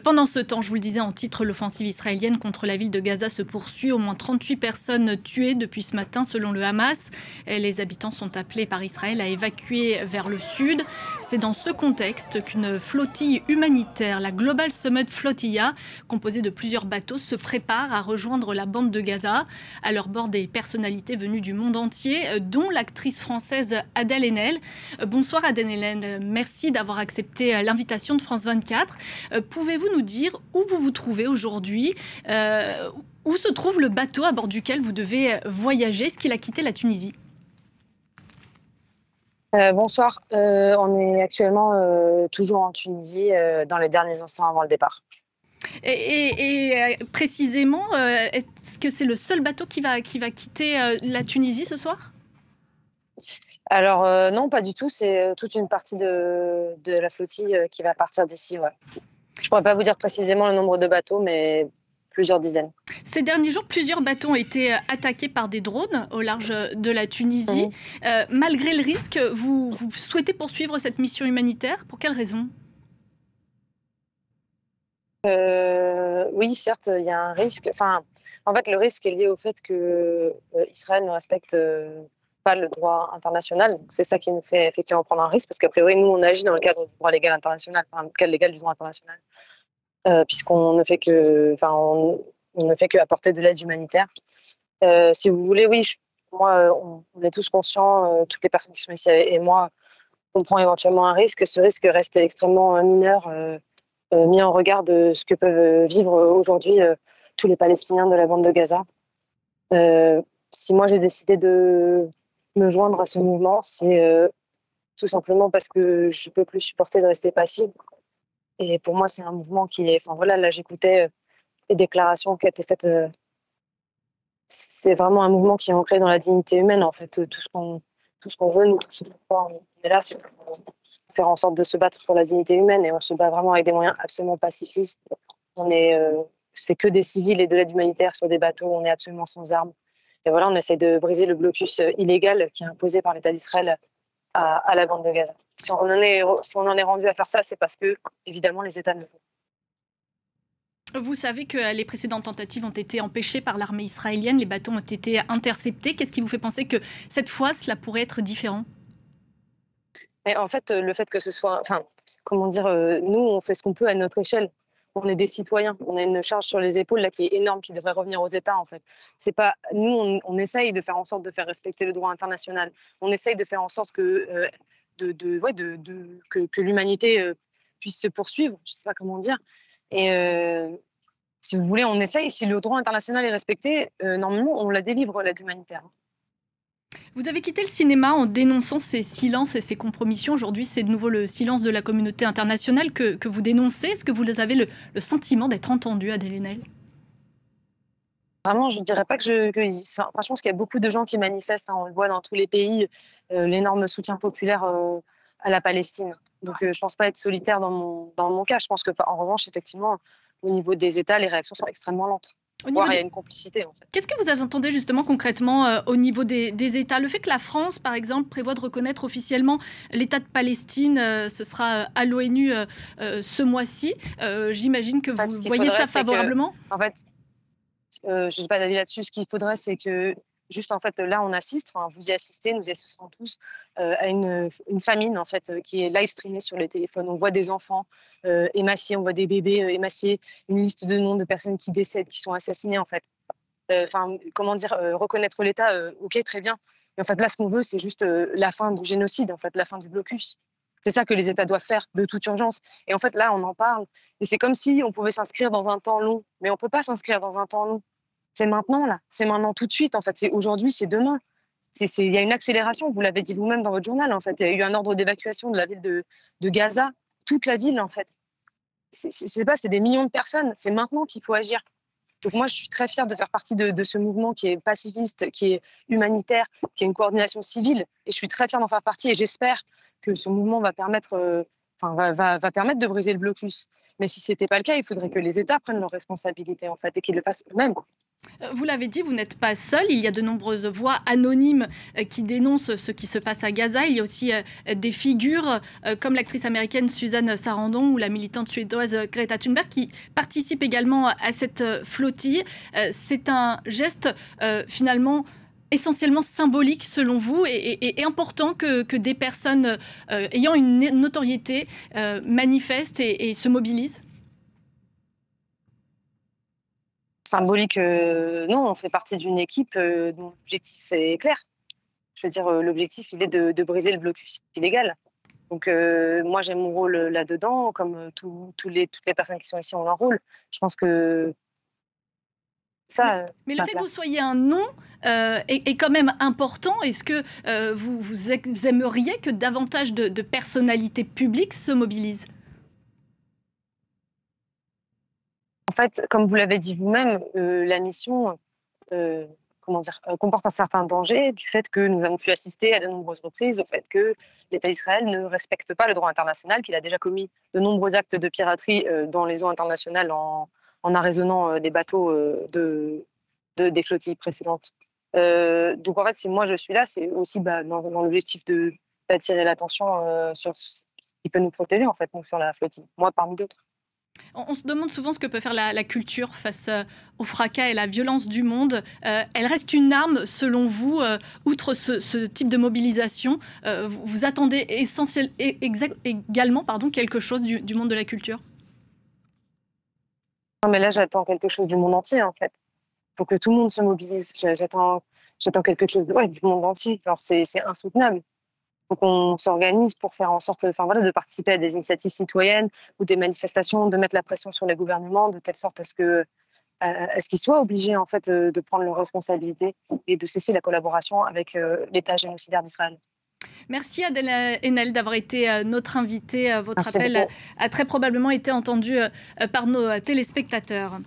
Pendant ce temps, je vous le disais en titre, l'offensive israélienne contre la ville de Gaza se poursuit. Au moins 38 personnes tuées depuis ce matin selon le Hamas. Les habitants sont appelés par Israël à évacuer vers le sud. C'est dans ce contexte qu'une flottille humanitaire, la Global Summit Flotilla, composée de plusieurs bateaux, se prépare à rejoindre la bande de Gaza. À leur bord, des personnalités venues du monde entier, dont l'actrice française Adèle Haenel. Bonsoir Adèle Haenel, merci d'avoir accepté l'invitation de France 24. Pouvez-vous nous dire où vous vous trouvez aujourd'hui, où se trouve le bateau à bord duquel vous devez voyager? Est-ce qu'il a quitté la Tunisie? Bonsoir, on est actuellement toujours en Tunisie dans les derniers instants avant le départ. Précisément, est-ce que c'est le seul bateau qui va quitter la Tunisie ce soir? Alors non, pas du tout, c'est toute une partie de la flottille qui va partir d'ici. Ouais. Je pourrais pas vous dire précisément le nombre de bateaux, mais plusieurs dizaines. Ces derniers jours, plusieurs bateaux ont été attaqués par des drones au large de la Tunisie. Malgré le risque, vous souhaitez poursuivre cette mission humanitaire? Pour quelles raisons? Oui, certes, il y a un risque. Enfin, en fait, le risque est lié au fait que Israël ne respecte pas le droit international. C'est ça qui nous fait effectivement prendre un risque, parce qu'a priori, nous, on agit dans le cadre du droit légal international, enfin, le cadre légal du droit international, puisqu'on ne fait que, enfin, on ne fait que apporter de l'aide humanitaire. Si vous voulez, oui, moi, on est tous conscients, toutes les personnes qui sont ici et moi, on prend éventuellement un risque. Ce risque reste extrêmement mineur. Mis en regard de ce que peuvent vivre aujourd'hui tous les Palestiniens de la bande de Gaza. Si moi j'ai décidé de me joindre à ce mouvement, c'est tout simplement parce que je peux plus supporter de rester passive. Et pour moi, c'est un mouvement qui est... Enfin voilà, là j'écoutais les déclarations qui étaient faites. C'est vraiment un mouvement qui est ancré dans la dignité humaine, en fait. Tout ce qu'on veut, nous, tout ce pourquoi on est là, c'est pour faire en sorte de se battre pour la dignité humaine, et on se bat vraiment avec des moyens absolument pacifistes. C'est que des civils et de l'aide humanitaire sur des bateaux, on est absolument sans armes. Et voilà, on essaie de briser le blocus illégal qui est imposé par l'État d'Israël à la bande de Gaza. Si on en est rendu à faire ça, c'est parce que, évidemment, les États ne le font. Vous savez que les précédentes tentatives ont été empêchées par l'armée israélienne, les bateaux ont été interceptés. Qu'est-ce qui vous fait penser que cette fois, cela pourrait être différent? Mais en fait, le fait que ce soit, enfin, comment dire, nous, on fait ce qu'on peut à notre échelle. On est des citoyens. On a une charge sur les épaules là qui est énorme, qui devrait revenir aux États en fait. C'est pas nous, on essaye de faire en sorte de faire respecter le droit international. On essaye de faire en sorte que que l'humanité puisse se poursuivre. Je sais pas comment dire. Et si vous voulez, on essaye. Si le droit international est respecté, normalement, on la délivre l'aide humanitaire. Vous avez quitté le cinéma en dénonçant ces silences et ces compromissions. Aujourd'hui, c'est de nouveau le silence de la communauté internationale que vous dénoncez. Est-ce que vous avez le sentiment d'être entendu, Adèle Haenel? Vraiment, je ne dirais pas enfin, je pense qu'il y a beaucoup de gens qui manifestent, hein, on le voit dans tous les pays, l'énorme soutien populaire à la Palestine. Donc, je ne pense pas être solitaire dans mon cas. Je pense qu'en revanche, effectivement, au niveau des États, les réactions sont extrêmement lentes. Au niveau Voire, il y a des... une complicité, en fait. Qu'est-ce que vous entendez justement concrètement au niveau des États? Le fait que la France, par exemple, prévoit de reconnaître officiellement l'État de Palestine, ce sera à l'ONU ce mois-ci. J'imagine que En fait, vous ce qu'il voyez faudrait, ça c'est que, favorablement. en fait, je n'ai pas d'avis là-dessus. Ce qu'il faudrait, c'est que juste en fait là, on assiste, enfin vous y assistez, nous y assistons tous à une famine en fait qui est live streamée sur les téléphones. On voit des enfants émaciés, on voit des bébés émaciés, une liste de noms de personnes qui décèdent, qui sont assassinées en fait. Enfin, comment dire, reconnaître l'État, ok, très bien. Mais en fait, là, ce qu'on veut, c'est juste la fin du génocide, en fait, la fin du blocus. C'est ça que les États doivent faire de toute urgence. Et en fait, là, on en parle. Et c'est comme si on pouvait s'inscrire dans un temps long. Mais on ne peut pas s'inscrire dans un temps long. C'est maintenant, là. C'est maintenant, tout de suite. En fait, c'est aujourd'hui, c'est demain. Il y a une accélération. Vous l'avez dit vous-même dans votre journal, en fait. Il y a eu un ordre d'évacuation de la ville de Gaza. Toute la ville, en fait. C'est des millions de personnes. C'est maintenant qu'il faut agir. Donc moi, je suis très fière de faire partie de ce mouvement qui est pacifiste, qui est humanitaire, qui a une coordination civile. Et je suis très fière d'en faire partie. Et j'espère que ce mouvement va permettre, va permettre de briser le blocus. Mais si ce n'était pas le cas, il faudrait que les États prennent leurs responsabilités, en fait, et qu'ils le fassent eux-mêmes. Vous l'avez dit, vous n'êtes pas seul. Il y a de nombreuses voix anonymes qui dénoncent ce qui se passe à Gaza. Il y a aussi des figures comme l'actrice américaine Suzanne Sarandon ou la militante suédoise Greta Thunberg qui participent également à cette flottille. C'est un geste finalement essentiellement symbolique selon vous et important que des personnes ayant une notoriété manifestent et se mobilisent? Symbolique, non, on fait partie d'une équipe dont l'objectif est clair. Je veux dire, l'objectif, il est de briser le blocus illégal. Donc, moi, j'ai mon rôle là-dedans, comme toutes les personnes qui sont ici ont leur rôle. Je pense que ça. Mais le fait que vous soyez un nom est quand même important. Est-ce que vous aimeriez que davantage de personnalités publiques se mobilisent? En fait, comme vous l'avez dit vous-même, la mission comporte un certain danger du fait que nous avons pu assister à de nombreuses reprises au fait que l'État d'Israël ne respecte pas le droit international, qu'il a déjà commis de nombreux actes de piraterie dans les eaux internationales en arraisonnant des bateaux des flottilles précédentes. Donc en fait, si moi je suis là, c'est aussi dans l'objectif d'attirer l'attention sur ce qui peut nous protéger, en fait, donc sur la flottille. Moi, parmi d'autres. On se demande souvent ce que peut faire la culture face au fracas et la violence du monde. Elle reste une arme, selon vous, outre ce type de mobilisation. Vous attendez également quelque chose du monde de la culture? Non, mais là, j'attends quelque chose du monde entier, en fait. Il faut que tout le monde se mobilise. J'attends quelque chose du monde entier. Alors, c'est insoutenable. Donc, on s'organise pour faire en sorte de participer à des initiatives citoyennes ou des manifestations, de mettre la pression sur les gouvernements de telle sorte à ce qu'ils soient obligés en fait, de prendre leurs responsabilités et de cesser la collaboration avec l'État génocidaire d'Israël. Merci Adèle Haenel d'avoir été notre invitée. Votre Merci appel beaucoup. a très probablement été entendu par nos téléspectateurs.